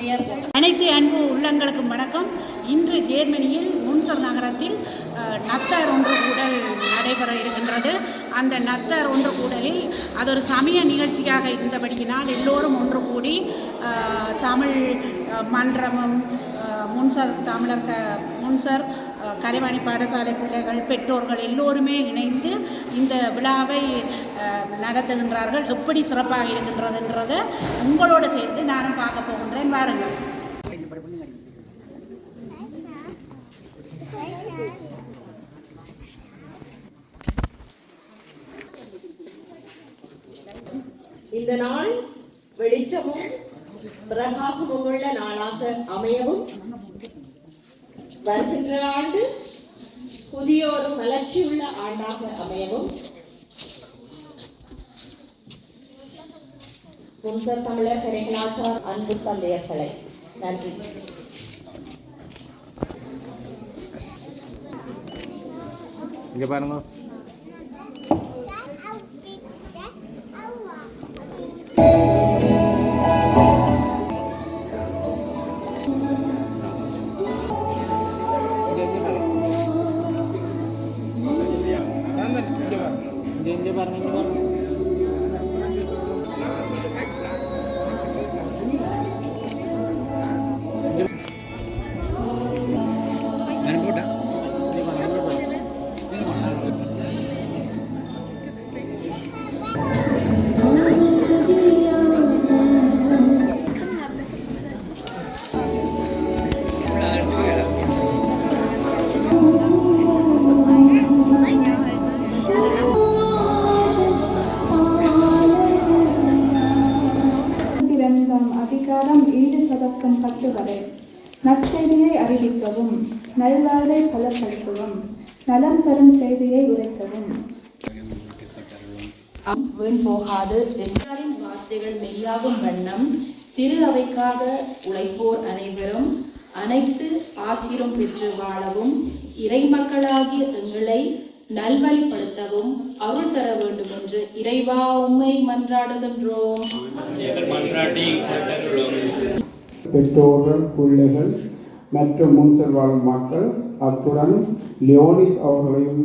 அனைத்து அன்பு உள்ளங்களுக்கும் வணக்கம். இன்று ஜேர்மனியில் முன்சர் நகரத்தில் நத்தார் ஒன்று கூடல் நடைபெற இருக்கின்றது. அந்த நத்தார் ஒன்று கூடலில் அது ஒரு சமய நிகழ்ச்சியாக இருந்தபடியினால் எல்லோரும் ஒன்று கூடி தமிழ் மன்றமும் முன்சர் கலைவாணி பாடசாலை பிள்ளைகள், பெற்றோர்கள் எல்லோருமே இணைந்து இந்த விழாவை நடத்துகின்றார்கள். எப்படி சிறப்பாக இருக்கின்றதுன்றதை உங்களோடு சேர்ந்து நானும் பார்க்க போகின்றேன். வாருங்கள். இந்த நாள் வெளிச்சமும் பிரகாசமும் உள்ள நாளாக அமையவும், வருகின்ற ஆண்டு புதிய ஒரு மலர்ச்சியுள்ள ஆண்டாக அமையவும் முன்சர் தமிழர் கலைகளாச்சார் அன்பு தந்தையர்களை நன்றி. இங்க பாருங்க. அதிகாரம் 7 வரை நற்செய்தியை அறிவிக்கவும், நல்வாழ்வை பலப்படுத்தவும், நலம் தரும் செய்தியை உரைக்கவும். போகாது எல்லாரின் வார்த்தைகள் மெய்யாகும் வண்ணம் திரு அவைக்காக உழைப்போர் அனைவரும் அனைத்து ஆசிரும் பெற்று வாழவும், இறை மக்களாகிய எங்களை நல்வழிப்படுத்தவும் அருள் தர வேண்டும் என்று இறைவா உம்மை மன்றாடுகின்றோம். பெற்றோர்கள், பிள்ளைகள் மற்றும் முன்சர் வாழும் மக்கள், அத்துடன் லியோனிஸ் அவர்களையும்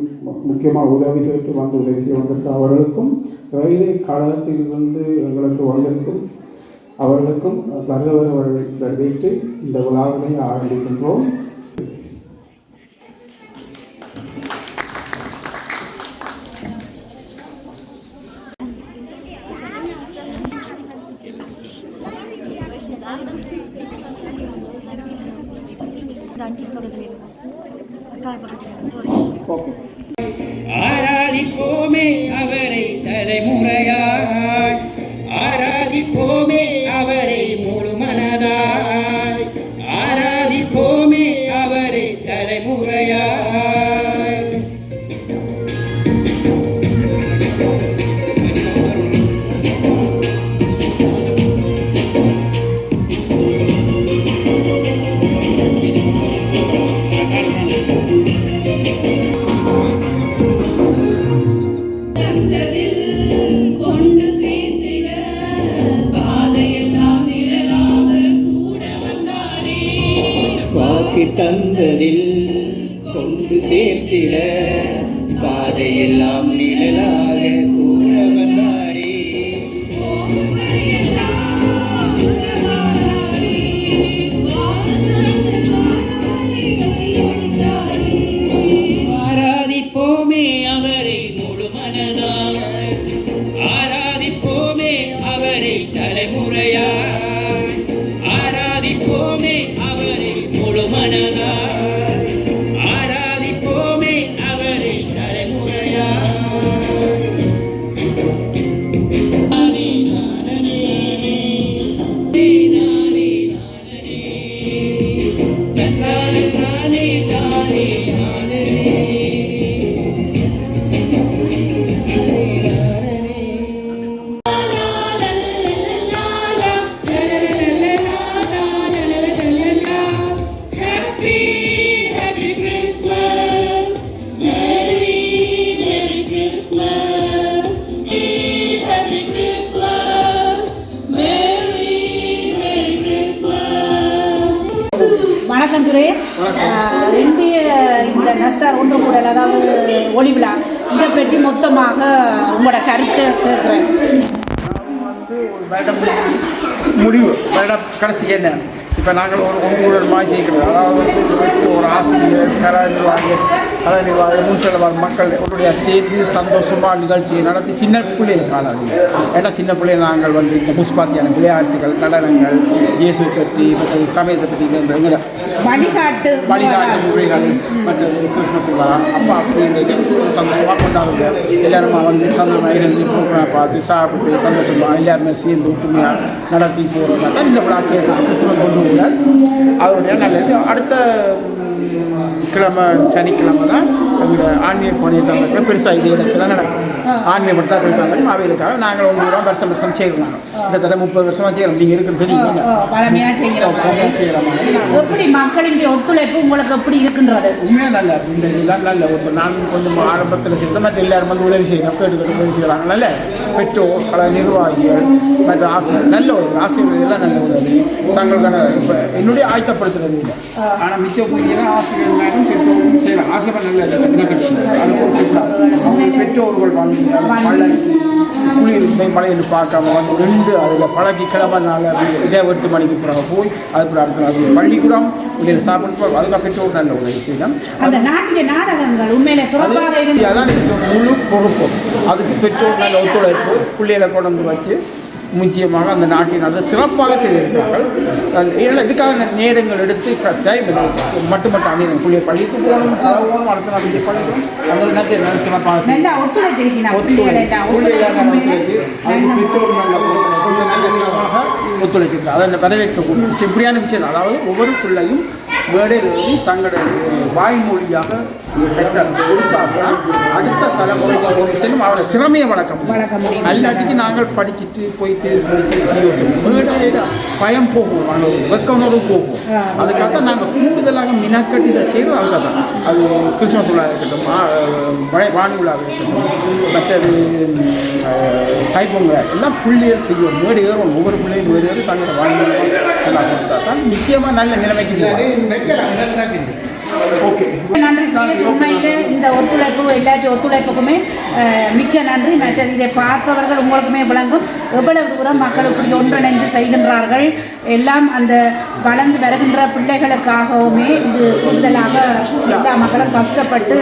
முக்கியமாக உதவி கேட்டு வந்து உதவி செய்ய வந்திருக்க அவர்களுக்கும், ரயில்வே கழகத்திலிருந்து எங்களுக்கு வந்திருக்கும் அவர்களுக்கும் வருகிறவர்கள் வரவேற்று இந்த விழாவினை ஆரம்பிக்கின்றோம். ஆராதிப்போமே அவரை தலைமுறையாய், ஆராதிப்போமே அவரை முழு மனதாய், ஆராதிப்போமே அவரை தலைமுறையாய். தந்ததில் கொண்டு சேர்த்திட பாதையெல்லாம் நிழலாக கூட வந்தாரே. ஆராதிப்போமே அவரை முழு மனதாக, ஆராதிப்போமே அவரை தலைமுறையாய், ஆராதிப்போமே அவரை முழு மனதாய், ஆராதிப்போமே அவரை தலைமுறையாய். நானே நானே நானே நானே நானே நானே நானே. Happy சுரேஷ். இந்திய இந்த நத்தார் ஒன்று கூடல் அதாவது ஒளிவிழா இதை பற்றி மொத்தமாக உங்களோட கருத்தை கேட்குறேன். ஒரு வருடம் முடிவு வருடம் கடைசி என்ன இப்போ நாங்கள் ஒரு ஒன்று மாதிரி செய்கிறோம். அதாவது ஒரு ஆசிரியர் கலை நிர்வாகிகள் முன்செலவார் மக்கள் அவருடைய சேர்ந்து சந்தோஷமாக நிகழ்ச்சியை நடத்தி சின்ன பிள்ளைகள் காலாது. ஏன்னா சின்ன பிள்ளைகள் நாங்கள் இந்த புஷ்பாத்தியான விளையாட்டுகள் நடனங்கள் இயேசு பற்றி மற்ற சமயத்தை பற்றி எங்களை வழிகாட்டு முறைகள் மற்றது கிறிஸ்மஸ் அப்போ அப்படி சந்தோஷமாக கொண்டாடுங்க. எல்லாரும் சந்தோஷமாக இருந்து ப்ரோக்ராம் பார்த்து சாப்பிட்டு சந்தோஷமாக எல்லாருமே சேர்ந்து ஒற்றுமையாக நடத்தி போகிறதா தான் இந்த விழா செய்யலாம். கிறிஸ்மஸ் ஒன்று கூட அதோடைய நல்லது. அடுத்த கிழமை சனிக்கிழமை தான் எங்களோட ஆன்மீக பணியத்தில் பெருசாக இதே இடத்துல நடக்கும். ஆன்மீகப்படுத்தா பெருசாக நடக்கும். அவைகளுக்காக நாங்கள் 1 வருடம் வருஷம் செய்யலாம். கிட்டத்தட்ட 30 வருஷமாக செய்யலாம். நீங்கள் இருக்கிறது தெரியும் செய்யலாம். எப்படி மக்களின் ஒத்துழைப்பு உங்களுக்கு எப்படி இருக்குன்றது உண்மையாக நல்லா இருக்கும். இந்த இதெல்லாம் நல்ல ஒரு நான் கொஞ்சம் ஆரம்பத்தில் செய்யறது மற்ற எல்லாரும் உதவி செய்யணும். கேட்டுக்கிட்டு உதவி செய்கிறாங்க. நல்ல பெற்றோர் பல நிர்வாகிகள் மற்ற ஆசிரியர் நல்ல ஒரு ஆசிரியர் எல்லாம் நல்ல உதவி தங்களுக்கான இப்போ என்னுடைய ஆயத்தப்படுத்துறது இல்லை. ஆனால் மிச்ச புதிய ஆசிரியர்களும் பெற்றோரும் செய்யலாம். ஆசிரியர் நல்ல அதுக்கு செய்யலாம். பெற்றோர்கள் மழை குளிர் மழையில் பார்க்காம ரெண்டு அதில் பழகி கிழமை நாள் இதே 8 மணிக்கு பிறகு போய் அதுக்கு அடுத்த அது பள்ளிக்கூடம் இதில் சாப்பிட்டு அதுக்காக பெற்றோர் நல்ல உதவி செய்யலாம். அந்த நாட்டிய நாடகங்கள் உண்மையில சிறப்பாக இருந்து அதான் முழு பொறுப்பு. அதுக்கு பெற்றோர் நல்ல ஒத்துழைப்பு பிள்ளைகளை கொண்டு வந்து வச்சு முக்கியமாக அந்த நாட்டின் அதை சிறப்பாக செய்திருக்கிறார்கள். ஏன்னா இதுக்காக நேரங்கள் எடுத்து டைம் மட்டும் அணியணும். பிள்ளைய பள்ளிக்கு போகணும் அடுத்த நாள் பள்ளிக்கும் அந்த நாட்டை நல்ல சிறப்பாக ஒத்துழைக்கிறது. அதை வரவேற்கக்கூடிய இப்படியான விஷயம். அதாவது ஒவ்வொரு பிள்ளையும் வேடையிலிருந்து தங்களுடைய வாய்மொழியாக அடுத்த தலைமுறைக்கு ஒரு செல்லும் அவரோட திறமையை வளர்க்க முடியும். அல்லாட்டிக்கு நாங்கள் படிச்சுட்டு போய் வேடையில பயம் போகும், வெக்கணோடு போகும். அதுக்காக நாங்கள் கூடுதலாக மினக்கட்டி இதை செய்கிறோம். அதுக்காக தான் அது கிறிஸ்மஸ் விழா இருக்கட்டும், வாணி விழா இருக்கட்டும், மற்றது தைப்பொங்கல் எல்லாம் பிள்ளைகள் செய்யும். மேடு ஏறும். ஒவ்வொரு பிள்ளையும் மேடு ஏறி தங்களோட வாய்மொழி எல்லாம் கொடுத்தா தான் நிச்சயமாக நல்ல நிலைமைக்கு. ஓகே, நன்றி சுரேஷ். உண்மையிலே இந்த ஒத்துழைப்பு எல்லாத்தையும் ஒத்துழைப்புக்குமே மிக்க நன்றி. மற்றது இதை பார்ப்பவர்கள் உங்களுக்குமே விளங்கும் எவ்வளவு தூரம் மக்கள் இப்படி ஒன்றிணைந்து செய்கின்றார்கள். எல்லாம் அந்த வளர்ந்து வருகின்ற பிள்ளைகளுக்காகவுமே இது கூடுதலாக எல்லா மக்களும் கஷ்டப்பட்டு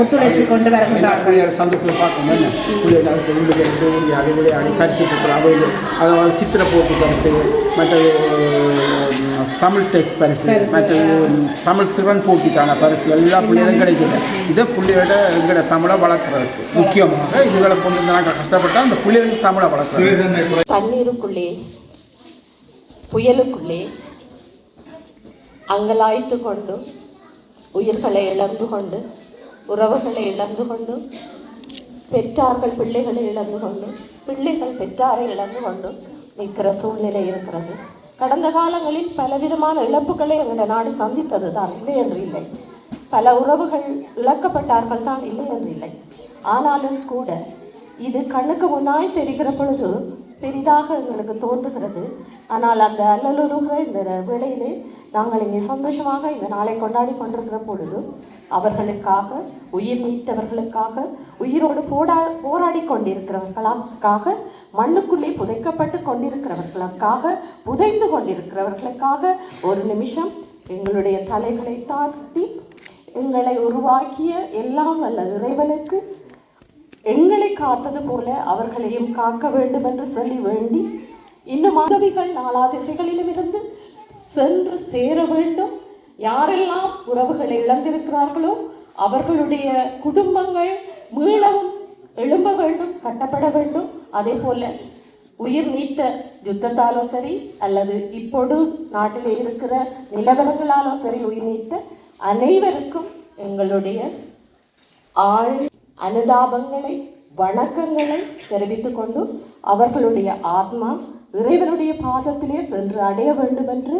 ஒத்துழைச்சு கொண்டு வருகின்றார்கள். சந்தோஷம் பார்க்கணும். பிள்ளைகள் பரிசு கொடுக்குறாங்க. அதாவது சித்திரை போட்டி பரிசு, மற்றது தமிழ் டெஸ்ட் பரிசு, மற்றது தமிழ் திறன் போட்டிக்கான பரிசு எல்லா பிள்ளைகளும் கிடைக்குது. இதை பிள்ளைகளோட எங்களோட தமிழை வளர்க்குறதுக்கு முக்கியமாக இதுகளை கொண்டு நாங்கள் கஷ்டப்பட்டால் அந்த பிள்ளைகளுக்கு தமிழை வளர்க்குறது. தண்ணீருக்குள்ளே புயலுக்குள்ளே அங்கலாய்த்து கொண்டு உயிர்களை இழந்து கொண்டு உறவுகளை இழந்து கொண்டு பெற்றார்கள் பிள்ளைகளை இழந்து கொண்டு பிள்ளைகள் பெற்றாரை இழந்து கொண்டு நிற்கிற சூழ்நிலை இருக்கிறது. கடந்த காலங்களில் பலவிதமான இழப்புகளை எங்கள் நாடு சந்தித்தது தான், இல்லை என்று இல்லை. பல உறவுகள் இழக்கப்பட்டார்கள் தான், இல்லை என்று இல்லை. ஆனாலும் கூட இது கண்ணுக்கு முன்னாய் தெரிகிற பொழுது பெரிதாக எங்களுக்கு தோன்றுகிறது. ஆனால் அந்த அல்லலுறுகிற இந்த வேளையிலே நாங்கள் இங்கே சந்தோஷமாக இந்த நாளை கொண்டாடி கொண்டிருக்கிற பொழுது அவர்களுக்காக, உயிர் நீத்தவர்களுக்காக, உயிரோடு போராடி கொண்டிருக்கிறவர்களுக்காக, மண்ணுக்குள்ளே புதைக்கப்பட்டு கொண்டிருக்கிறவர்களுக்காக, புதைந்து கொண்டிருக்கிறவர்களுக்காக ஒரு நிமிஷம் எங்களுடைய தலைகளை தாழ்த்தி எங்களை உருவாக்கிய எல்லாம் வல்ல இறைவனுக்கு எங்களை காத்தது போல அவர்களையும் காக்க வேண்டும் என்று சொல்லி வேண்டி, இன்னும் உதவிகள் நாலா திசைகளிலும் இருந்து சென்று சேர வேண்டும். யாரெல்லாம் உறவுகளை இழந்திருக்கிறார்களோ அவர்களுடைய குடும்பங்கள் மீளவும் எழும்ப வேண்டும், கட்டப்பட வேண்டும். அதே போல உயிர் நீத்த யுத்தத்தாலோ சரி அல்லது இப்போது நாட்டிலே இருக்கிற நிலவரங்களாலோ சரி உயிர் நீத்த அனைவருக்கும் எங்களுடைய அனுதாபங்களை, வணக்கங்களை தெரிவித்துக் கொண்டு அவர்களுடைய ஆத்மா இறைவனுடைய பாதத்திலே சென்று அடைய வேண்டும் என்று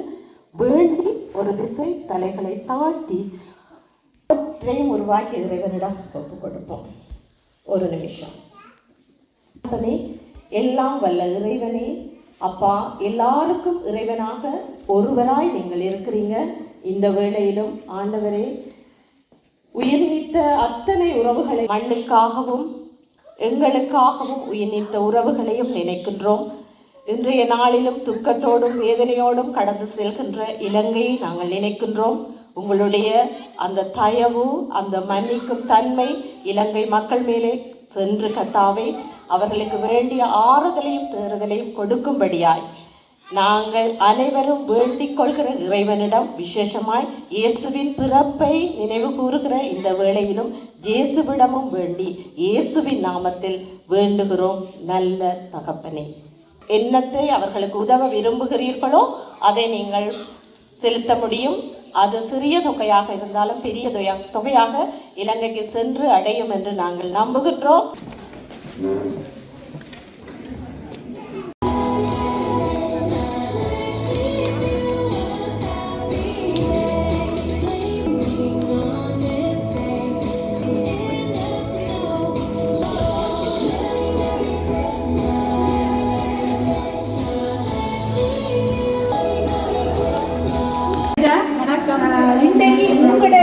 வேண்டி ஒரு திசை தலைகளை தாழ்த்தி உருவாக்கி இறைவனிடம் ஒப்புக் கொடுப்போம். ஒரு நிமிஷம். எல்லாம் வல்ல இறைவனே, அப்பா, எல்லாருக்கும் இறைவனாக ஒருவராய் நீங்கள் இருக்கிறீங்க. இந்த வேளையிலும் ஆண்டவரே உயிர் நீத்த அத்தனை உறவுகளை மண்ணுக்காகவும் எங்களுக்காகவும் உயிர் நீத்த உறவுகளையும் நினைக்கின்றோம். இன்றைய நாளிலும் துக்கத்தோடும் வேதனையோடும் கடந்து செல்கின்ற இலங்கையை நாங்கள் நினைக்கின்றோம். உங்களுடைய அந்த தயவு, அந்த மன்னிக்கும் தன்மை இலங்கை மக்கள் மேலே சென்று கர்த்தாவே அவர்களுக்கு வேண்டிய ஆறுதலையும் தேறுதலையும் கொடுக்கும்படியாய் நாங்கள் அனைவரும் வேண்டிக் கொள்கிற இறைவனிடம், விசேஷமாய் இயேசுவின் பிறப்பை நினைவு கூறுகிற இந்த வேளையிலும் இயேசுவிடமும் வேண்டி இயேசுவின் நாமத்தில் வேண்டுகிறோம். நல்ல தகப்பனே, என்னத்தை அவர்களுக்கு உதவ விரும்புகிறீர்களோ அதை நீங்கள் செலுத்த முடியும். அது சிறிய தொகையாக இருந்தாலும் பெரிய தொகையாக இலங்கைக்கு சென்று அடையும் என்று நாங்கள் நம்புகின்றோம். இன்றைக்கு உங்களோட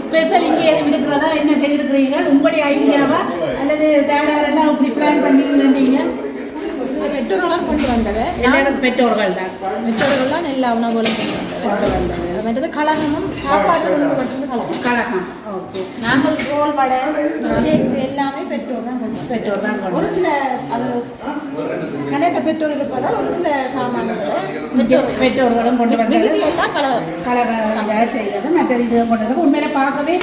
ஸ்பெஷல் இங்கே எதுவும் இருக்கிறதா? என்ன செய்திருக்கிறீர்கள்? உங்களுடைய ஐடியாவா அல்லது தேடாரெல்லாம் இப்படி பிளான் பண்ணிங்க? பெற்றோர்களாம் கொண்டு வந்தது. எல்லாரும் பெற்றோர்கள் தான். பெற்றோர்கள்லாம் எல்லா உணவுகளும் கொண்டு வந்தது. அது மற்றது கழகமும் சாப்பாடு கழகம் கழகம். ஓகே. நாங்கள் ரோல் வடை எல்லாமே பெற்றோர் தான் பெற்றோர் தான். ஒரு சில அது கணக்க பெற்றோர் இருப்பதால் ஒரு சில சாமான்களை பெற்றோர்களும் கொண்டு வந்தது. எல்லாம் கலர் செய்தது மற்ற இது கொண்டு வந்து உண்மையில பார்க்கவே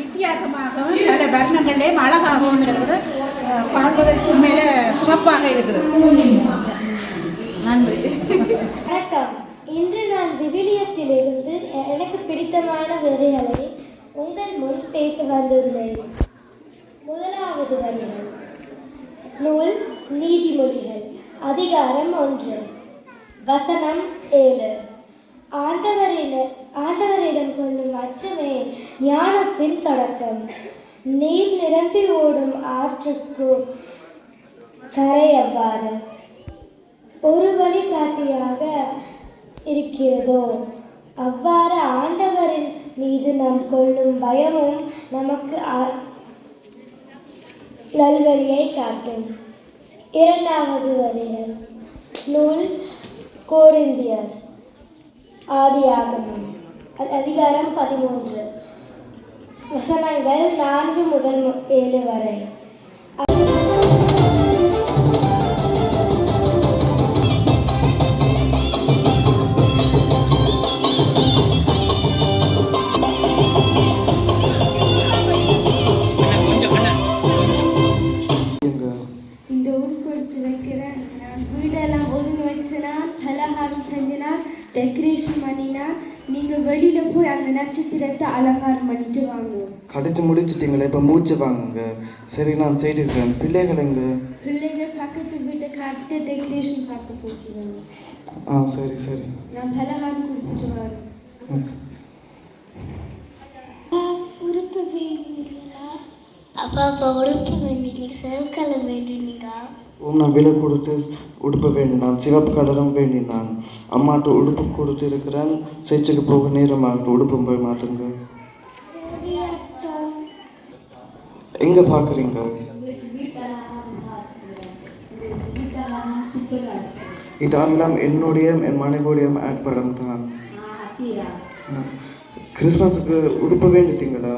வித்தியாசமாகவும் பல வர்ணங்கள்லேயும் அழகாகவும் இருக்குது. பார்ப்பதற்கு உண்மையில சிறப்பாக இருக்குது. நன்றி. வணக்கம். இன்று நான் விவிலியத்திலிருந்து எனக்கு பிடித்தமான வரிகளை உங்கள் முன் பேச வந்துள்ளேன். முதலாவது வரிகள். நூல் நீதிமொழிகள், அதிகாரம் 1, வசனம் 7. ஆண்டவரிடம் கொள்ளும் அச்சமே ஞானத்தின் தொடக்கம். நீர் நிரம்பி ஓடும் ஆற்றுக்கு கரை அவ்வாறு ஒரு வழிகாட்டியாக இருக்கிறதோ அவ்வாறு ஆண்டவரின் மீது நாம் கொள்ளும் பயமும் நமக்கு நல்வழியை காட்டும். இரண்டாவது வரிகள். நூல் கோரிந்தியர், ஆதியாகமம், அதிகாரம் 13, வசனங்கள் 4 முதல் 7 வரை. இந்த ஊருக்கு எடுத்து வைக்கிறேன். வீடெல்லாம் ஒழுங்கு வச்சுனா, பலகாரம் செஞ்சுனா, டெக்கரேஷன் பண்ணினா, நீங்கள் வெளியில் போய் அந்த நட்சத்திரத்தை அலங்காரம் பண்ணிட்டு வாங்க. கடிச்சு முடிச்சுட்டீங்களே, இப்போ மூச்சு வாங்குங்க. சரி, நான் செய்திருக்கேன். பிள்ளைகள் எங்க? பிள்ளைகள் பக்கத்து வீட்டை காட்டு டெக்கரேஷன் பார்க்க போச்சுருவாங்க. சரி சரி, நான் பலகாரம் கொடுத்துட்டு வரேன். உறுப்பு வேண்டினீங்களா? அப்பா உறுப்பு வேண்டினீங்க, செவக்கலம் வேண்டினீங்களா? நான் விலை கொடுத்து உடுப்பு வேண்டினான், சிவப்பு கலரும் வேண்டினான். அம்மாட்ட உடுப்பு கொடுத்து இருக்கிறேன். சேர்ச்சுக்கு போக நேரமாகட்டும், உடுப்பும் போய் மாட்டுங்க. எங்க பாக்குறீங்க? இதெல்லாம் என்னுடைய என் மனைவியுடைய ஆட் படம் தான். கிறிஸ்மஸுக்கு உடுப்பு வேண்டிட்டீங்களா?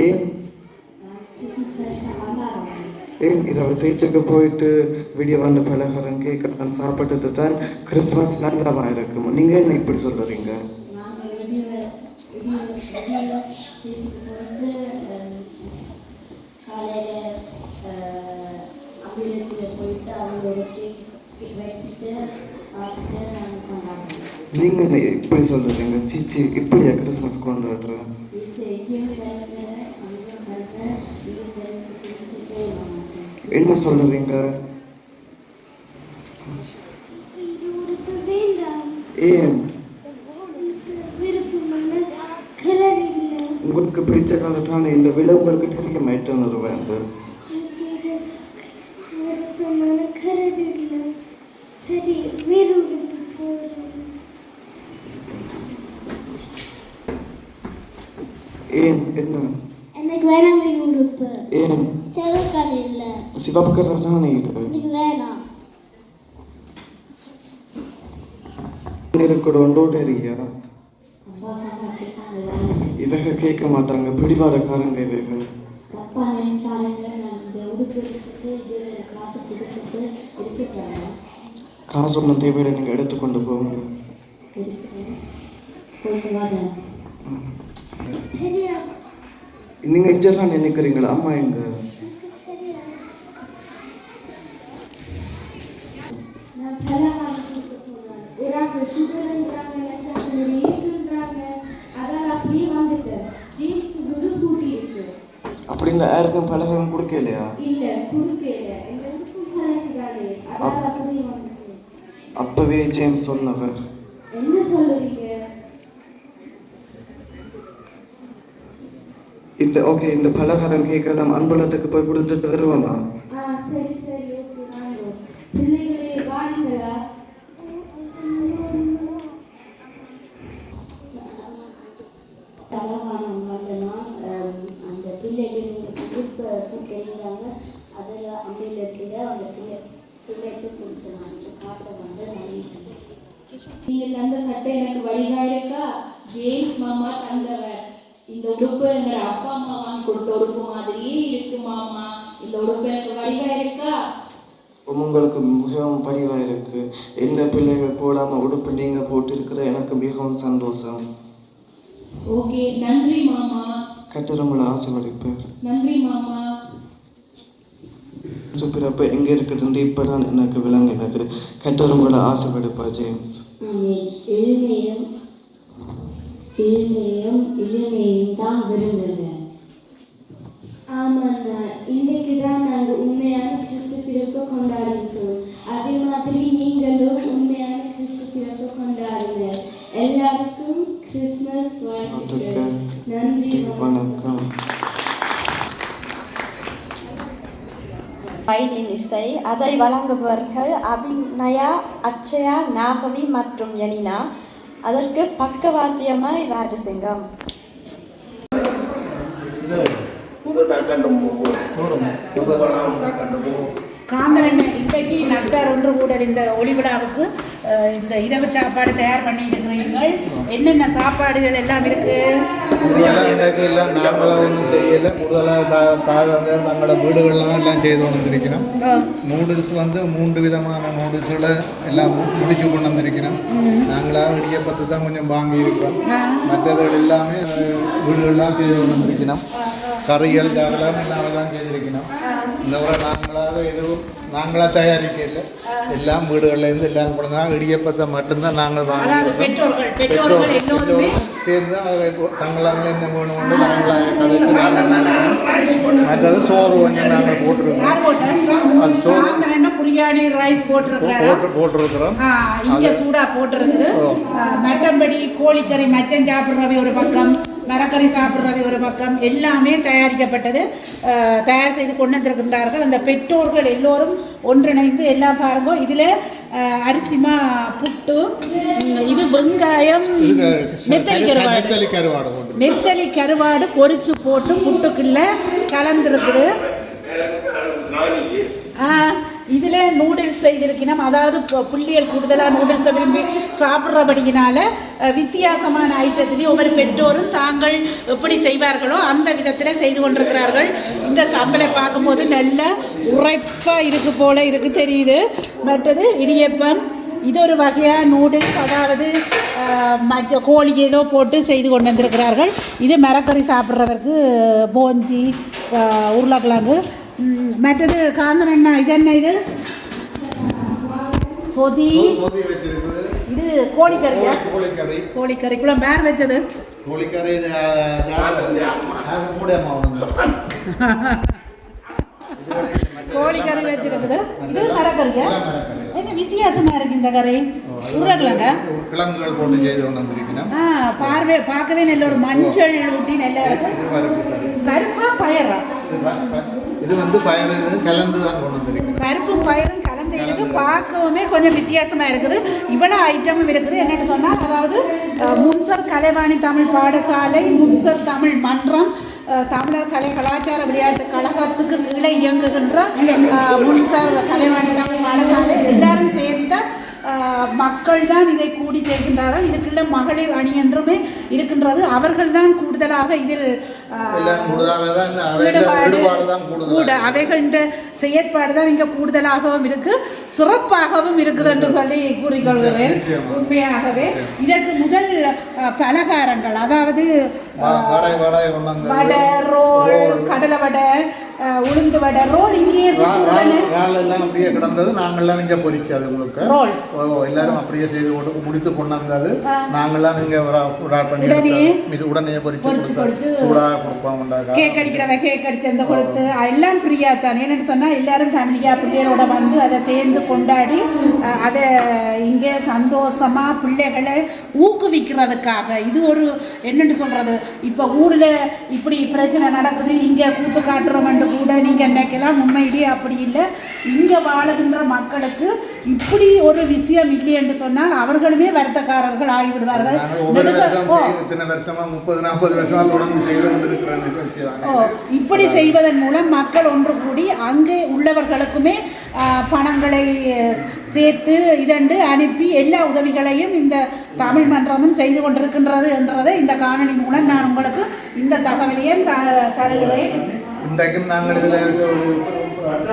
ஏன் இரவு சேர்ச்சுக்கு போயிட்டு விடிய வந்து பலகாரம் கேட்க சாப்பிட்டது தான் கிறிஸ்மஸ் நல்லவா இருக்கும். நீங்க என்ன இப்படி சொல்றீங்க? நீங்க என்ன இப்படி சொல்றீங்க? சிச்சி இப்படியா கிறிஸ்மஸ் கொண்டாடுற? என்ன சொல்றீங்க? ஏன் உங்களுக்கு பிடிச்ச காலத்தான இந்த விலை உங்களுக்கு தெரிய மாட்டேன்னு வருவேன். ஏன் என்ன எனக்கு வேணாம் உடுப்பு. ஏன் சிவப்பு இல்ல. சிவப்பு கலர் தானே இது எனக்கு வேணாம். எனக்கு ஒன்றோட இருக்கியா இவங்க கேட்க மாட்டாங்க பிடிவாதக்காரங்க இவர்கள் தப்பா நினைச்சாருங்க. நான் இந்த உடுப்பு எடுத்துட்டு இதுல காசு கொடுத்துட்டு எடுத்துட்டேன். காசு ஒன்றும் தேவையில்லை நீங்கள் எடுத்துக்கொண்டு போங்க. போயிட்டு வரேன். நீங்க இங்கெல்லாம் நினைக்கிறீங்களா அம்மா எங்க நான் பலகாரத்துக்கு போனேன். ஒரு சுகர்ன்றாங்க, நீட்டுன்றாங்க. அதான் அப்படியே வந்துட்டேன். ஜீன்ஸ் குடு கூட்டி இருக்கு. அப்படிங்க யாருக்கும் பலகாரம் கொடுக்கலையா? இல்ல கொடுக்கல. எங்க உடுப்பு பழசுதானே. அதான் அப்படியே வந்துட்டேன். அப்பவே ஜேம்ஸ் சொன்னவர். என்ன சொல்றீங்க? இந்த ஓகே இந்த பலகாரம் கேட்கலாம் அன்பலத்துக்கு போய் கொடுத்துட்டு வருவோமா? சரி சரி ஓகே வாங்க. பிள்ளைகளே வாடுங்களா? தலகாணம் வந்தனா அந்த பிள்ளைகள் உடுப்பை தூக்கி எறிஞ்சாங்க. அதில் அம்மையிலத்தில் அந்த பிள்ளைக்கு கொடுத்துனாங்க. காட்டை வந்து மனுஷன் நீங்க தந்த சட்டை எனக்கு வடிவா இருக்கா? ஜேம்ஸ் மாமா தந்தவர். இந்த உடுப்பு எங்களோட அப்பா அம்மா வாங்கி கொடுத்த உடுப்பு மாதிரியே இருக்கு மாமா. இந்த உடுப்பு எனக்கு வடிவா இருக்கா? உங்களுக்கு மிகவும் பணிவா இருக்கு. என்ன பிள்ளைகள் போடாம உடுப்பு நீங்க போட்டு இருக்கிற எனக்கு மிகவும் சந்தோஷம். ஓகே நன்றி மாமா. கட்டுறவங்களை ஆசீர்வதிப்பேன். நன்றி மாமா. பிறப்ப எங்க இருக்கிறது இப்பதான் எனக்கு விளங்கினது. கட்டுறவங்களை ஆசீர்வதிப்பா ஜேம்ஸ். எளிமையும் தான் விரும்புகிறேன். ஆமாண்ணா, இன்னைக்கு தான் நாங்கள் உண்மையான கிறிஸ்து பிறப்பை கொண்டாடுகிறோம். அதே மாதிரி நீங்களும் உண்மையான கிறிஸ்து பிறப்பை கொண்டாடுங்க. எல்லாருக்கும் கிறிஸ்மஸ் வாழ்த்துக்கள். நன்றி வணக்கம். வயலின் இசை அதை வழங்குபவர்கள் அபிநயா, அக்ஷயா, நாகவி மற்றும் யனினா. அதற்கு பக்கவாத்தியமாய் ராஜசிங்கம். காந்தரன் இன்றைக்கு நத்தார் ஒன்று கூடல் இந்த ஒளிவிழாவுக்கு இந்த இரவு சாப்பாடு தயார் பண்ணி இருக்கிறீர்கள். என்னென்ன சாப்பாடுகள் எல்லாம் இருக்கு? இன்றைக்கு எல்லாம் நாங்களாக ஒன்றும் செய்யலை. கூடுதலாக தங்களோட வீடுகள்லாம் எல்லாம் செய்து வந்திருக்கிறோம். நூடுல்ஸ் வந்து 3 விதமான நூடுல்ஸுகளை எல்லாம் முடிச்சு கொண்டு வந்திருக்கிறோம். நாங்களாக இடியப்பத்தை தான் கொஞ்சம் வாங்கி இருக்கிறோம். மற்றதுகள் எல்லாமே வீடுகள்லாம் செய்து கொண்டு வந்திருக்கிறோம். கறிகள் ஜாகலாம் எல்லாம் செய்திருக்கணும். இந்த முறை நாங்களாக எதுவும் நாங்களாக தயாரிக்கல. எல்லாம் வீடுகள்லேருந்து எல்லாம் கொண்டு தான் இடியப்பத்தை மட்டும்தான் நாங்கள் வாங்கி பெற்றோர்கள் சேர்ந்து அதை தங்களாக என்ன வேணும் கொண்டு நாங்களாக கதைக்கு மற்றது சோறு கொஞ்சம் நாங்கள் போட்டிருக்கோம். அது சோறு பிரியாணி ரைஸ் போட்டிருக்கிறோம். இங்கே சூடாக போட்டிருக்குது. மற்றபடி கோழிக்கறி மச்சம் சாப்பிட்றவை ஒரு பக்கம், மரக்கறி சாப்பிட்றது ஒரு பக்கம், எல்லாமே தயாரிக்கப்பட்டது. தயார் செய்து கொண்டு வந்திருக்கின்றார்கள். அந்த பெற்றோர்கள் எல்லோரும் ஒன்றிணைந்து எல்லாம் பாருங்க. இதில் அரிசிமா புட்டு, இது வெங்காயம், நெத்தலி கருவாடு பொரிச்சு போட்டு புட்டுக்குள்ள கலந்துருக்குது. இதில் நூடுல்ஸ் செய்திருக்கணும். அதாவது பிள்ளைகள் கூடுதலாக நூடுல்ஸை விரும்பி சாப்பிட்றபடியினால வித்தியாசமான ஐட்டத்திலையும் ஒவ்வொரு பெற்றோரும் தாங்கள் எப்படி செய்வார்களோ அந்த விதத்தில் செய்து கொண்டிருக்கிறார்கள். இந்த சம்பளை பார்க்கும்போது நல்ல உரைப்பாக இருக்கு போல இருக்கு தெரியுது. மற்றது இடியப்பம், இது ஒரு வகையாக நூடுல்ஸ், அதாவது கோழி ஏதோ போட்டு செய்து கொண்டு வந்திருக்கிறார்கள். இது மரக்கறி சாப்பிட்றவருக்கு போஞ்சி, உருளைக்கிழங்கு. மற்றது காந்தரண்ணா இது என்ன? இது சொதி, இது கோழிக்கறியா? கோழிக்கறி குழம்பு யார் வச்சது? கோழிக்கறி கோழிக்கறி வச்சிருக்குது. இது மரக்கறியா? என்ன வித்தியாசமா இருக்கு இந்த கறி? உருளைக்கிழங்க கிழங்குகள் போட்டு செய்து கொண்டு வந்திருக்கணும். பார்க்கவே நல்ல ஒரு மஞ்சள் ஊட்டி நல்லா இருக்கு. பருப்பா பயரா? இது வந்து பயிறு கலந்து தான் கொண்டு வந்திருக்கணும். பருப்பும் பயிரும் கலந்து கலந்து இருக்கு. பார்க்கவுமே கொஞ்சம் வித்தியாசமாக இருக்குது. இவ்வளோ ஐட்டமும் இருக்குது. என்னென்னு சொன்னால், அதாவது முன்சர் கலைவாணி தமிழ் பாடசாலை, முன்சர் தமிழ் மன்றம், தமிழர் கலை கலாச்சார விளையாட்டு கழகத்துக்கு கீழே இயங்குகின்ற முன்சர் கலைவாணி தமிழ் பாடசாலை எல்லாரும் சேர்ந்த மக்கள் தான் இதை கூடி செய்கின்றார்கள். இதுக்குள்ள மகளிர் அணி என்றுமே இருக்கின்றது. அவர்கள் தான் கூடுதலாக இதில் அவைகளின் செயற்பாடு தான் இங்கே கூடுதலாகவும் இருக்கு, சிறப்பாகவும் இருக்குது என்று சொல்லி கூறிக்கொள்கிறேன். உண்மையாகவே இதற்கு முதல் பலகாரங்கள், அதாவது வடை, ரோல், கடலை வடை, உளுந்து வடை, ரோல் இங்கேயே அப்படியே கிடந்தது. நாங்கள்லாம் இங்கே பொரிக்காது உங்களுக்கு ரோல் எல்லாரும் அப்படியே செய்து கொண்டு முடித்து கொண்டு வந்தது. நாங்கள்லாம் நீங்க உடனே பொரிச்சு சூடாக கொடுப்போம். கேக் அடிக்கிறவ கேக் அடிச்சு அந்த கொடுத்து எல்லாம் ஃப்ரீயாக தான். என்னென்னு சொன்னால் எல்லாரும் ஃபேமிலியாக பிள்ளைகளோட வந்து அதை சேர்ந்து கொண்டாடி அதை இங்கே சந்தோஷமாக பிள்ளைகளை ஊக்குவிக்கிறதுக்காக இது ஒரு என்னென்னு சொல்கிறது. இப்போ ஊரில் இப்படி பிரச்சனை நடக்குது, இங்கே கூத்து காட்டுறவண்டு கூட நீங்கள் நினைக்கலாம். உண்மையிலேயே அப்படி இல்லை. இங்கே வாழுகின்ற மக்களுக்கு இப்படி ஒரு விஷயம் இல்லை என்று சொன்னால் அவர்களுமே வருத்தக்காரர்கள் ஆகிவிடுவார்கள். இப்படி செய்வதன் மூலம் மக்கள் ஒன்று கூடி அங்கே உள்ளவர்களுக்குமே பணங்களை சேர்த்து இதண்டு அனுப்பி எல்லா உதவிகளையும் இந்த தமிழ் மன்றமும் செய்து கொண்டிருக்கின்றது என்றதை இந்த காணொளி மூலம் நான் உங்களுக்கு இந்த தகவலையும் தருகிறேன். இன்றைக்கும் நாங்கள் இதில் ஒரு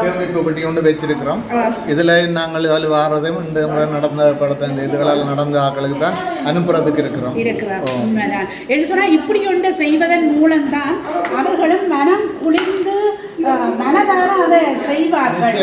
சேமிப்பு பெட்டி கொண்டு வச்சிருக்கிறோம். இதில் நாங்கள் இதில் வாரதையும் இந்த முறை நடந்த படத்தை இந்த இதுகளால் நடந்த ஆக்களுக்கு தான் அனுப்புறதுக்கு இருக்கிறோம். உண்மைதான் என்று சொன்னால் இப்படி ஒன்று செய்வதன் மூலம்தான் அவர்களும் மனம் குளிர்ந்து மனதார அதை செய்வார்கள்.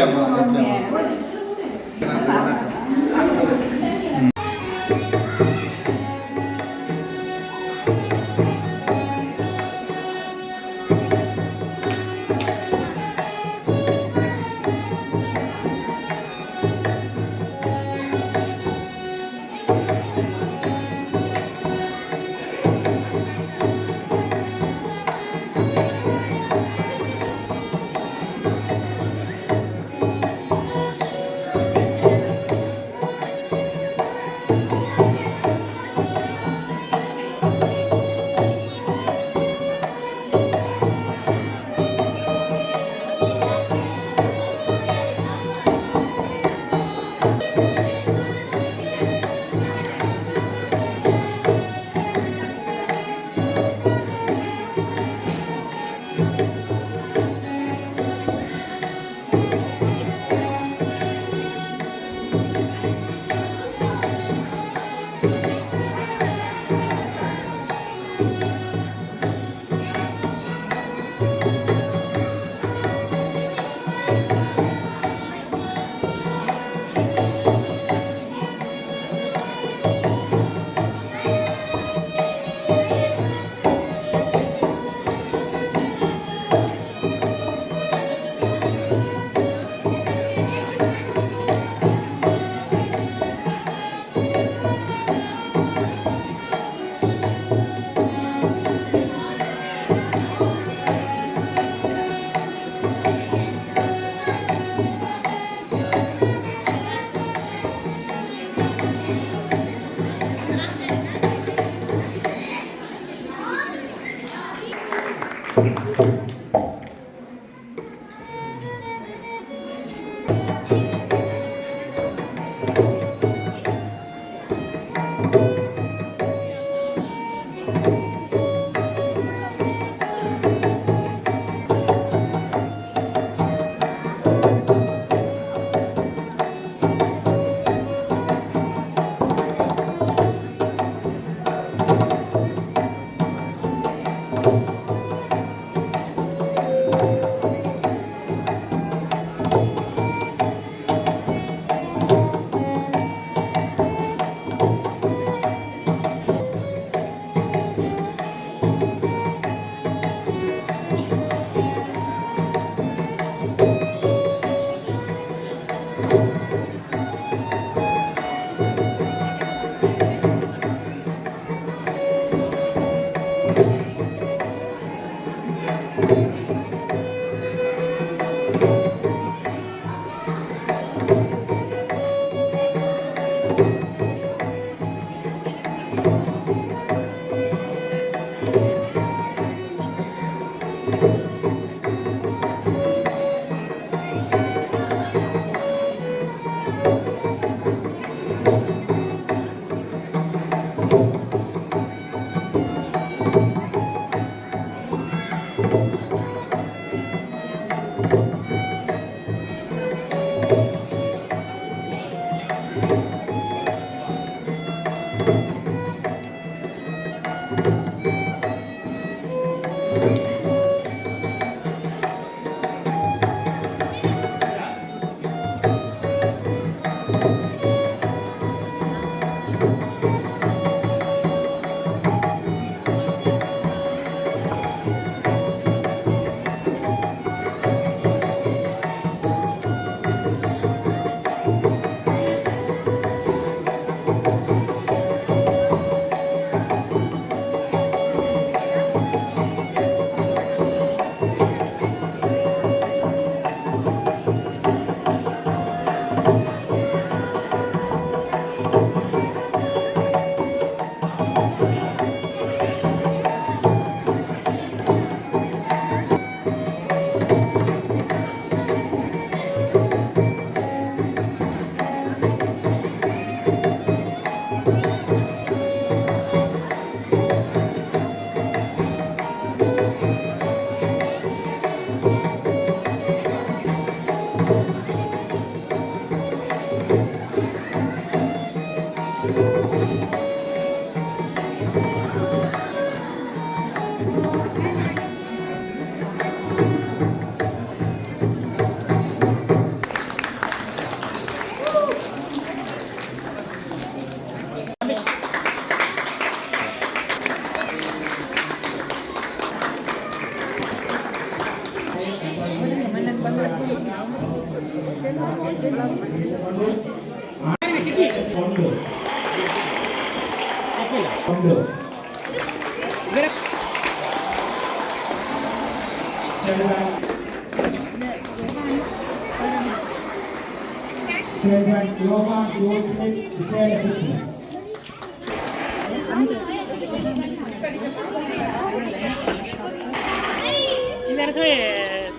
இவர்கள்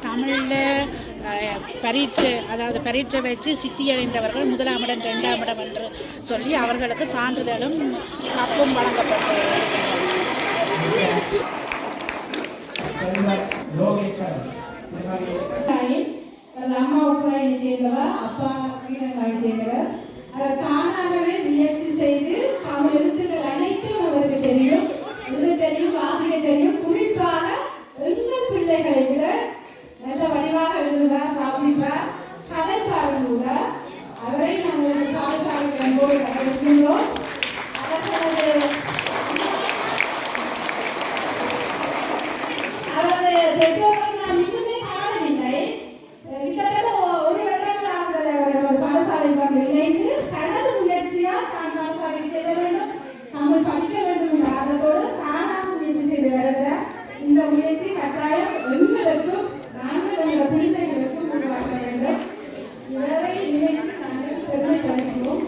தமிழில் பரீட்சை, அதாவது பரீட்சை வச்சு சித்தியடைந்தவர்கள் 1ஆம் இடம் 2ஆம் இடம் என்று சொல்லி அவர்களுக்கு சான்றிதழும் கப்பும் வழங்கப்பட்டு அம்மாவுக்கு சேர்ந்தவ, அப்பா ஸ்ரீரங்காவை சேர்ந்தவர். அதை காணாமவே முயற்சி செய்து தமிழ் எழுத்துக்கள் அனைத்தும் அவருக்கு தெரியும், எழுத தெரியும், வாசிக்க தெரியும். குறிப்பாக எங்கள் பிள்ளைகளை விட நல்ல வடிவாக எழுதுவார், வாசிப்பார், கதைப்பாரும் கூட. அவரை நாங்கள் பாடசாலைக்கு அன்போடு வரவேற்கின்றோம். அவரது பெற்றோர்கள் நாம் இன்னுமே காணவில்லை. கிட்டத்தட்ட ஒரு வருடங்கள் ஆகிறது அவர் பாடசாலைக்கு வந்து இணைந்து தனது முயற்சியால் தான் பாடசாலைக்கு செல்ல வேண்டும், தமிழ் படிக்க வேண்டும் என்ற ஆர்வத்தோடு தானாக முயற்சி செய்து வருகிறார். இந்த முயற்சி கட்டாயம் எங்களுக்கும் நாங்கள் எங்கள் பிள்ளைகளுக்கும் உருவாக்க வேண்டும். இவரை நினைத்து நாங்கள் பெருமைப்படுத்துவோம்.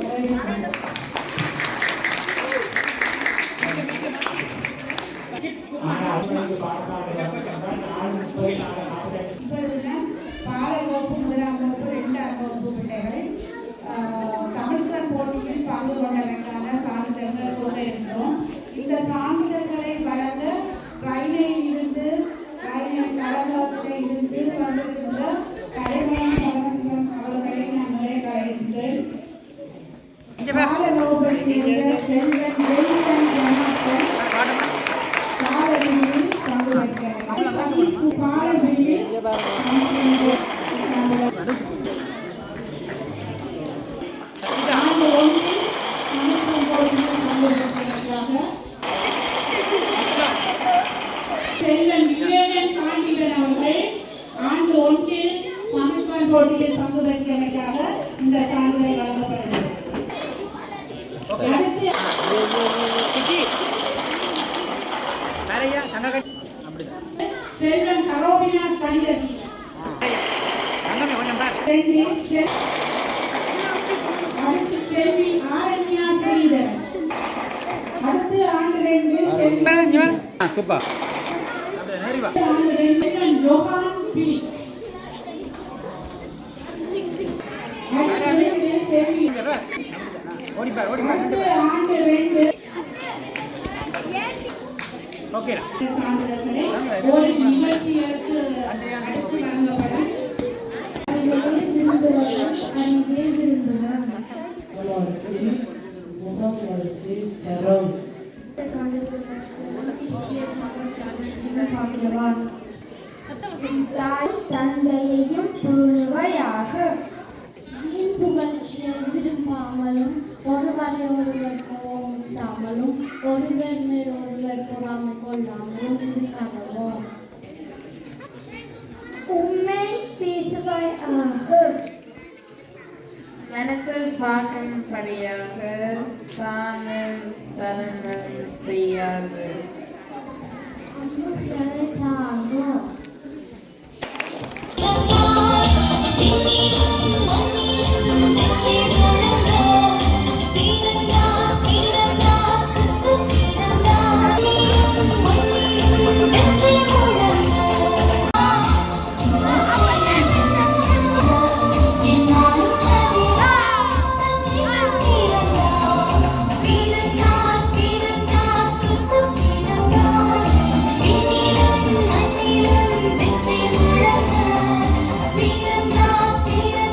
பாலை வகுப்பு, 1ஆம் வகுப்பு, 2ஆம் வகுப்பு பிள்ளைகள் தமிழ்கன் போட்டியில் பங்கு கொண்டதற்கான சான்றிதழ்கள் கூட இருந்தோம். இந்த சான்றிதழ்களை வழங்க ரயிலில் இருந்து கழகத்தில் இருந்து வந்திருக்கின்ற கலைமணி பரமசிவம் அவர்களை நான் நிறைவேற்றுகிறேன். பால வகுப்பை சேர்ந்த செல்வன் பாலபியில் பங்கு வைக்கிறார். சதீஷ் பாலபியில் செல்வன் விவேகன் பாண்டியன் அவர்கள் ஆண்டு 1 தமிழ்கன் போட்டியில் பங்கு பெற்றமைக்காக இந்த சான்றிதழ் வழங்கப்படுகிறது. செல்வன் கரோபினா கணிதசி, அடுத்து செல்வி ஆரண்யா ஸ்ரீதரன், அடுத்து ஆண்டு 2 செல்வன் யோகான் பிலி, அடுத்து செல்வி, அடுத்து ஆண்டு 2 சான்றிதழ்களை ஒரு நிகழ்ச்சிகளுக்கு அடுத்து வழங்கப்படும். தந்தையையும் புழுவையாக வீண் புகழ்ச்சியை விரும்பாமலும் ஒருவரை ஒருவர் கோவித்தாமலும் ஒருவர் மேல் ஒருவர் பொறாமை கொள்ளாமலும் இருக்கவும் உண்மை பேசுவாயாக, மனசில் பார்க்கும்படியாக தாங்கள் தருணம் செய்யாது. வீரன்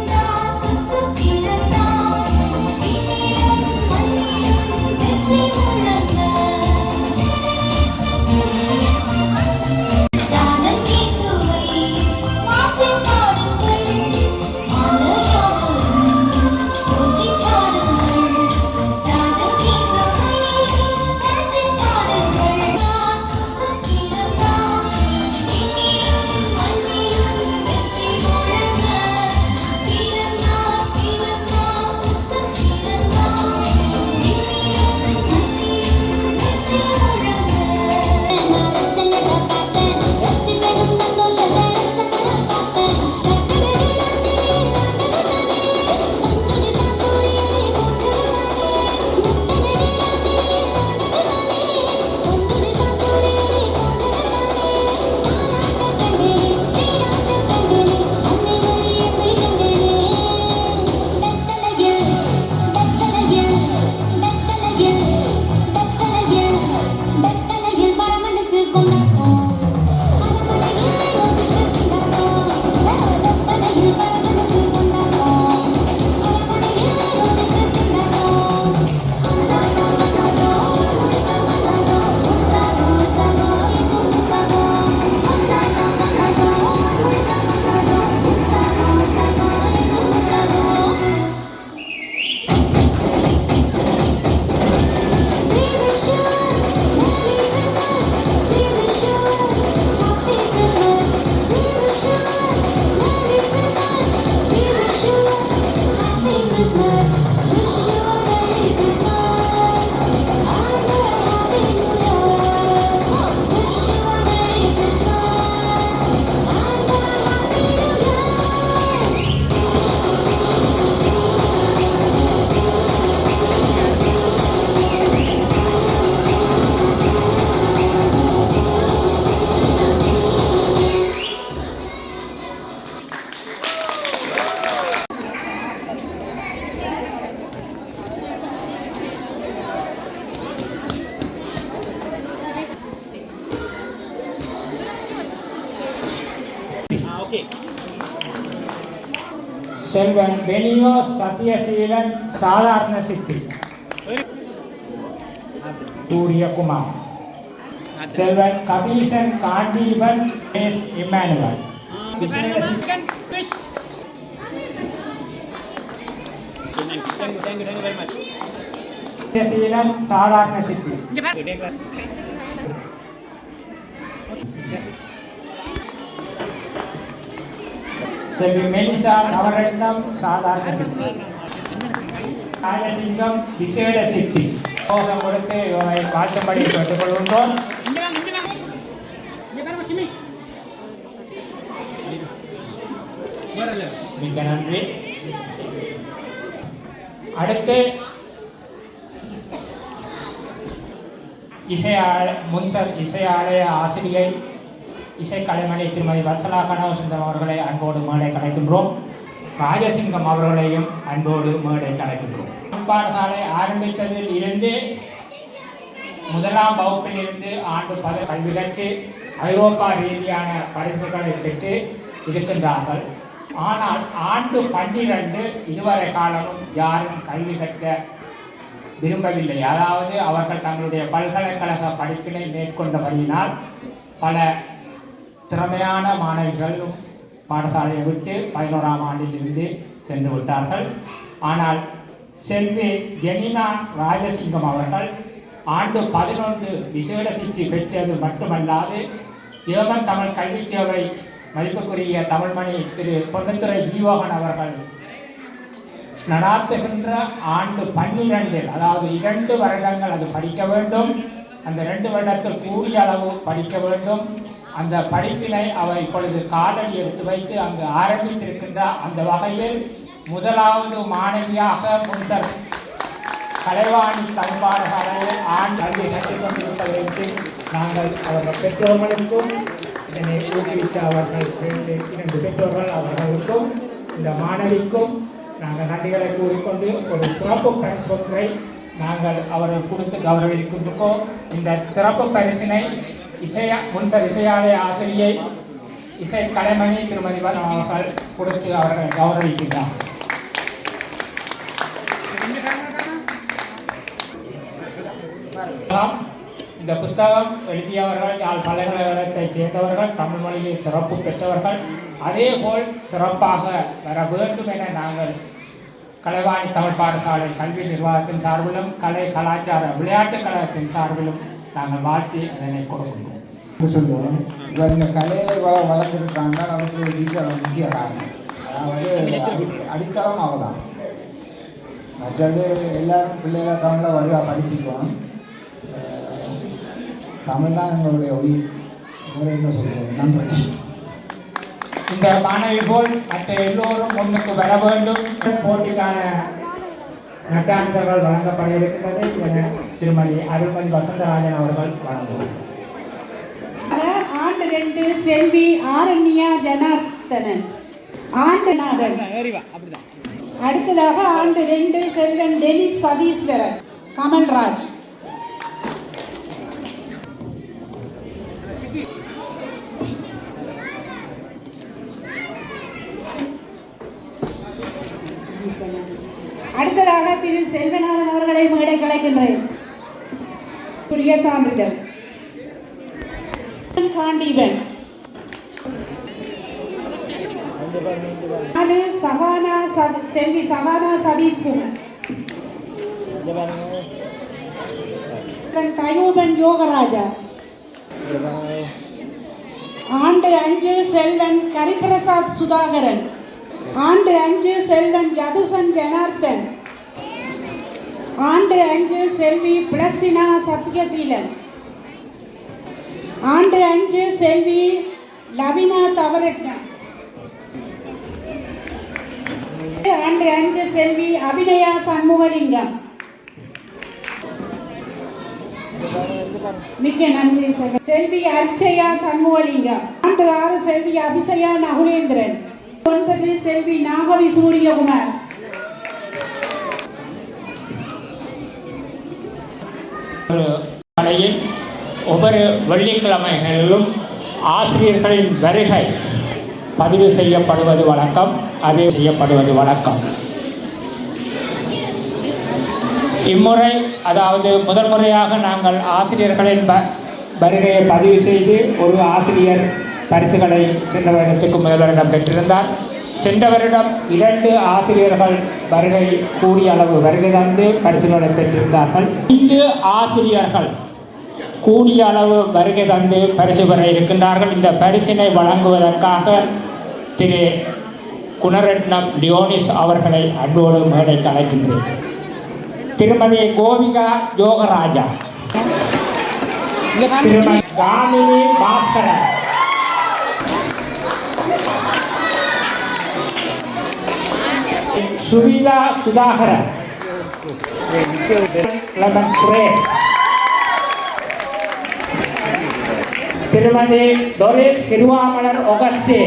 செல்வன் பெனியோ சத்யசீலன் சாதாரண சித்தி சூரியகுமார். செல்வன் கபீசன் காண்டீபன் எஸ் இம்மானுவல். சத்யசீலன் சாதாரண சித்தி. செல்வி மெலிசா நவரத்னம் சாதாரண சித்தி. ராஜசிங்கம் விசேட சித்தி. கோஷம் கொடுத்து இவரை காட்டும்படி கேட்டுக்கொள்கின்றோம். மிக்க நன்றி. அடுத்து முன்சர் இசையாலய ஆசிரியை இசைக்கலைமணி திருமதி வத்சலா கனவசுந்தரம் அவர்களை அன்போடு மேடை கலைக்கின்றோம். ராஜசிங்கம் அவர்களையும் அன்போடு மேடை கலைக்கின்றோம். பாடசாலை ஆரம்பித்ததில் இருந்து முதலாம் வகுப்பில் இருந்து ஆண்டு கல்வி கற்று ஐரோப்பா ரீதியான பரிசுகளை பெற்று இருக்கின்றார்கள். ஆனால் ஆண்டு 12 இதுவரை காலமும் யாரும் கல்வி கற்க விரும்பவில்லை. அதாவது அவர்கள் தங்களுடைய பல்கலைக்கழக படிப்பினை மேற்கொண்டபடியினால் பல திறமையான மாணவிகளும் பாடசாலையை விட்டு 11ஆம் ஆண்டிலிருந்து சென்று விட்டார்கள். ஆனால் செல்வி ஜெனினா ராஜசிங்கம் அவர்கள் ஆண்டு 11 விசேட சித்தி பெற்றது மட்டுமல்லாது ஏமன் தமிழ் கல்வி சேவை மதிப்புக்குரிய தமிழ்மணி திரு பொன்னுத்துறை ஜீவகன் அவர்கள் நடாத்துகின்ற ஆண்டு 12 அதாவது 2 வருடங்கள் அது படிக்க வேண்டும். அந்த 2 வருடத்தில் கூடிய அளவு படிக்க வேண்டும். அந்த படிப்பினை அவர் இப்பொழுது காலடி எடுத்து வைத்து அங்கு ஆரம்பித்திருக்கின்ற அந்த வகையில் முதலாவது மாணவியாக முன்னர் கலைவாணி தமிழ் பாடசாலையில் ஆண் கல்வி கற்றுக் கொண்டிருப்பதற்கு நாங்கள் அவர்கள் பெற்றோர்களுக்கும் இதனை ஊக்குவித்த அவர்கள் 2 பெற்றோர்கள் அவர்களுக்கும் இந்த மாணவிக்கும் நாங்கள் நன்றிகளை கூறிக்கொண்டு ஒரு சிறப்பு பரிசோதனை நாங்கள் அவர்கள் கொடுத்து கௌரவிக்கின்றோம். இந்த சிறப்பு பரிசினை முன்சர் இசையாலய ஆசிரியை இசை கலைமணி திருமதி அவர்கள் கொடுத்து அவர்கள் கௌரவிக்கின்றார். இந்த புத்தகம் எழுதியவர்கள் யாழ் பல்கலைக்கழகத்தைச் சேர்ந்தவர்கள், தமிழ் மொழியில் சிறப்பு பெற்றவர்கள். அதேபோல் சிறப்பாக வர வேண்டும் என நாங்கள் கலைவாணி தமிழ் பாடசாலை கல்வி நிர்வாகத்தின் சார்பிலும் கலை கலாச்சார விளையாட்டுக் கழகத்தின் சார்பிலும் நாங்கள் வாழ்த்தி அதனை கொடுக்கின்றோம். சொல்லுவோம். இப்போ இந்த கலையை வளர்த்துருக்காங்க, அதுக்கு டீச்சர் முக்கிய காரணம். அதாவது அடித்தளம் அவதான். மற்றது எல்லாரும் பிள்ளைகளை தமிழில் வழியாக படிப்பிக்கணும். தமிழ் தான் எங்களுடைய உயிர். என்ன சொல்லுவோம். நன்றி. இந்த மாணவி போல் மற்ற எல்லோரும் முன்னுக்கு வர வேண்டும். போட்டிக்கான நட்டாந்தர்கள் வழங்கப்பட இருக்கிறது என திருமதி அருள்மணி வசந்தராஜன் அவர்கள் வழங்குவார். ஆண்டு 2 செல்வி ஆரண்யா ஜனார்த்தனன் ஆண்டநாதன். அடுத்ததாக ஆண்டு 2 செல்வன் டெனிஸ் சதீஸ்வரன் கமல்ராஜ். அடுத்ததாக திரு செல்வநாதன் அவர்களை மேடை கலைக்கின்றேன். புதிய சான்றிதழ் காண்டீவன். செல்வி சகானா சதீஷ்குமார். தயூபன் யோகராஜா. ஆண்டு 5 செல்வன் கரிபிரசாத் சுதாகரன். ஆண்டு 5 செல்வன் ஜதுசன் ஜனார்த்தன். ஆண்டு 5 செல்வி பிளசினா சத்யசீலன். ஆண்டு 5 செல்வி லவினா தவரட்னா. ஆண்டு 5 செல்வி அபிநயா சண்முகலிங்கம். மிக்க நன்றி. செல்வி அர்ச்சயா சண்முகலிங்கம். ஆண்டு 6 செல்வி அபிஷயா நகுலேந்திரன். 9 செல்வி நாகவி சூரியகுமார். ஒவ்வொரு வெள்ளிக்கிழமைகளிலும் ஆசிரியர்களின் வருகை பதிவு செய்யப்படுவது வழக்கம். அது செய்யப்படுவது வழக்கம். இம்முறை அதாவது முதல் முறையாக நாங்கள் ஆசிரியர்களின் வருகையை பதிவு செய்து ஒரு ஆசிரியர் பரிசுகளை சென்ற வருடத்துக்கு முதல் வருடம் பெற்றிருந்தார். சென்ற வருடம் 2 ஆசிரியர்கள் வருகை கூடிய அளவு வருகை தந்து பரிசுகளை பெற்றிருந்தார்கள். 5 ஆசிரியர்கள் கூடிய அளவு வருகை தந்து பரிசு பெற இருக்கின்றார்கள். இந்த பரிசினை வழங்குவதற்காக திரு குணரட்னம் லியோனிஸ் அவர்களை அன்போடு மேடைக்கு அழைக்கின்றேன். திருமதி கோவிகா யோகராஜா, திருமதி காமினி பாஸ்கரன், சுவிதா சுதாகரன், சுரேஷ், திருமதி டொரிஸ் திருவாமலர் ஒகஸ்டே,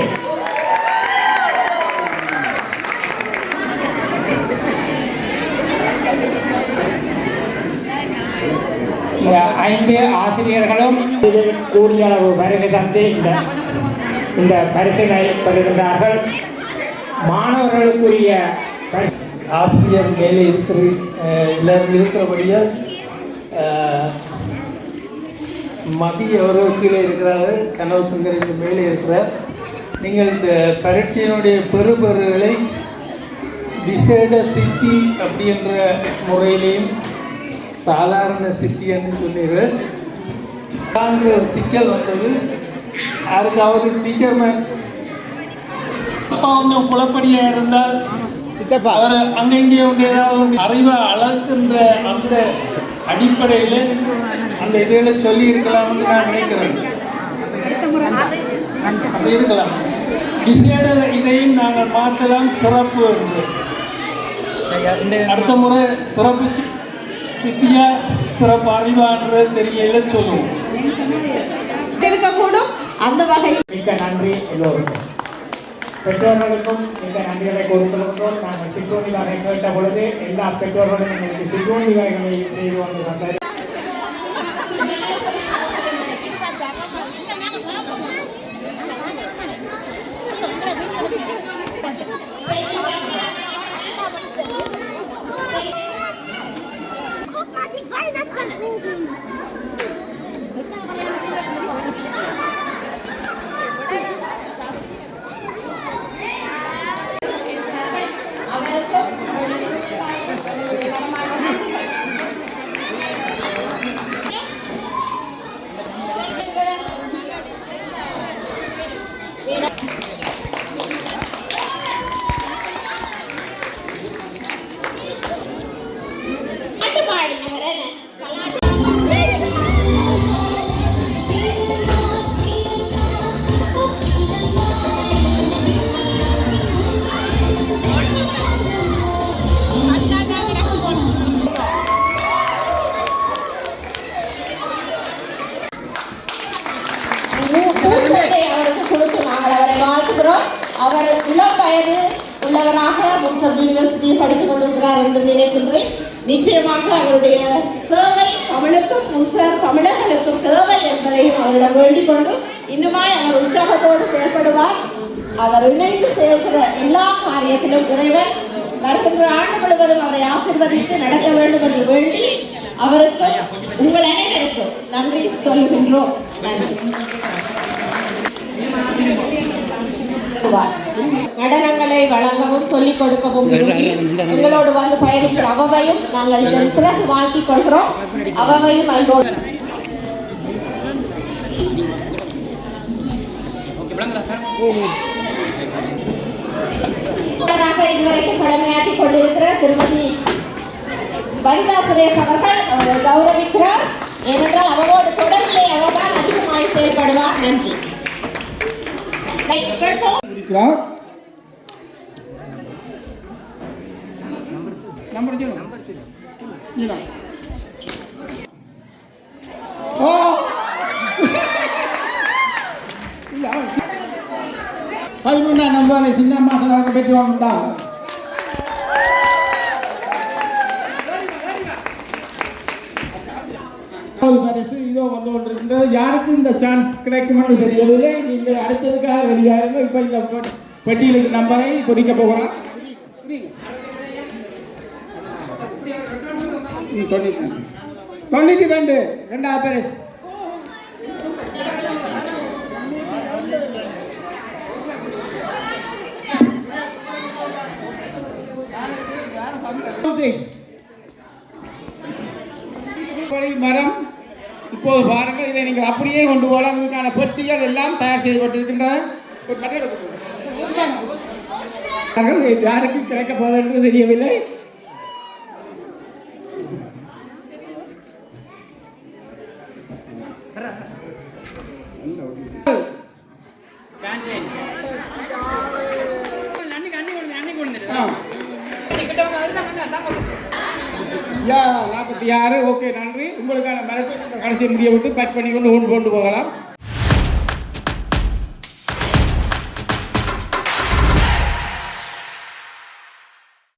இந்த 5 ஆசிரியர்களும் கூடிய அளவு வருகை தந்து இந்த பரிசினை பெறுகின்றார்கள். மாணவர்களுக்குரிய ஆசிரியர் மேலே எல்லாரும் இருக்கிறபடியால் மதிய அவர்கள் கீழே இருக்கிறாரு, கனவு சுந்தருக்கு மேலே இருக்கிறார். நீங்கள் இந்த பரீட்சையினுடைய பெறுபேறுகளை விசேட சித்தி அப்படின்ற முறையிலையும் சாதாரண சித்தி என்று சொன்னீர்கள். ஒரு சிக்கல் வந்தது. யாருக்காவது டீச்சர் மேம் அப்பா கொஞ்சம் குழப்படியாக இருந்தால் அவர் அங்கே இங்கே ஏதாவது அறிவை அளக்கின்ற அந்த அடிப்படையில் அந்த இதில் சொல்லி இருக்கலாம்னு நான் நினைக்கிறேன். அப்படி இருக்கலாம். விசேட இதையும் நாங்கள் மாற்றலாம். சிறப்பு அடுத்த முறை சிறப்பு சித்தியா சிறப்பு அறிவான்றது தெரியல சொல்லுவோம் இருக்கக்கூடும். அந்த வகை மிக்க நன்றி எல்லோருக்கும். பெற்றோர்களுக்கும் மிக நன்றிகளை கொடுத்திருக்கிறோம். நாங்கள் சிற்றுண்டி வகை கேட்ட பொழுது எல்லா பெற்றோர்களும் எங்களுக்கு சிற்றுண்டி வகைகளை செய்து வந்து வந்தது. அவர் இளம் வயது உள்ளவராக முன்சர் யூனிவர்சிட்டியில் படித்துக் கொண்டிருக்கிறார் என்று நினைக்கின்றேன். நிச்சயமாக அவருடைய சேவை தமிழுக்கும் முன்சர் தமிழர்களுக்கும் தேவை என்பதையும் அவரிடம் வேண்டிக் கொண்டு இன்னுமாய் அவர் உற்சாகத்தோடு செயல்படுவார். அவர் இணைந்து செயல்கிற எல்லா காரியத்திலும் இறைவன் வருகின்ற ஆண்டு முழுவதும் அவரை ஆசீர்வதித்து நடத்த வேண்டும் என்று வேண்டி அவருக்கு உங்கள் அனைவருக்கும் நன்றி சொல்கின்றோம். நடனங்களை வழங்கவும் சொல்லிக் கொடுக்கவும் எங்களோடு வந்து பயணிக்கிற அவவையும் நாங்கள் இதன் பிறகு வாழ்த்திக் கொள்கிறோம். அவவையும் அன்போடு இதுவரைக்கும் கடமையாற்றி கொண்டிருக்கிற திருமதி வனிதா சுரேஷ் அவர்கள் கௌரவிக்கிறார். ஏனென்றால் அவரோடு தொடர்பிலே அவர்தான் அதிகமாக செயல்படுவார். நன்றி. நம்ம சின்ன மாசம் பெற்று வாங்கா பரிசு இதோ வந்து கொண்டிருக்கின்றது. யாருக்கு இந்த சான்ஸ் கிடைக்கும்னு தெரியவில்லை. நீங்கள் அடுத்ததுக்காக வெளியாருங்க. இப்போ இந்த பெட்டியில் நம்பரை குறிக்க போகிறோம். 92 ரெண்டாவது பேரஸ். மரம் இப்போது பாருங்கள், இதை நீங்கள் அப்படியே கொண்டு போகலாம். இதுக்கான பெட்டிகள் எல்லாம் தயார் செய்யப்பட்டிருக்கின்றன. யாருக்கு கிடைக்க போவது என்று தெரியவில்லை. யா 46. ஓகே, நன்றி. உங்களுக்கான மரத்தை கடைசி முடிய விட்டு பேக் பண்ணி கொண்டு போகலாம்.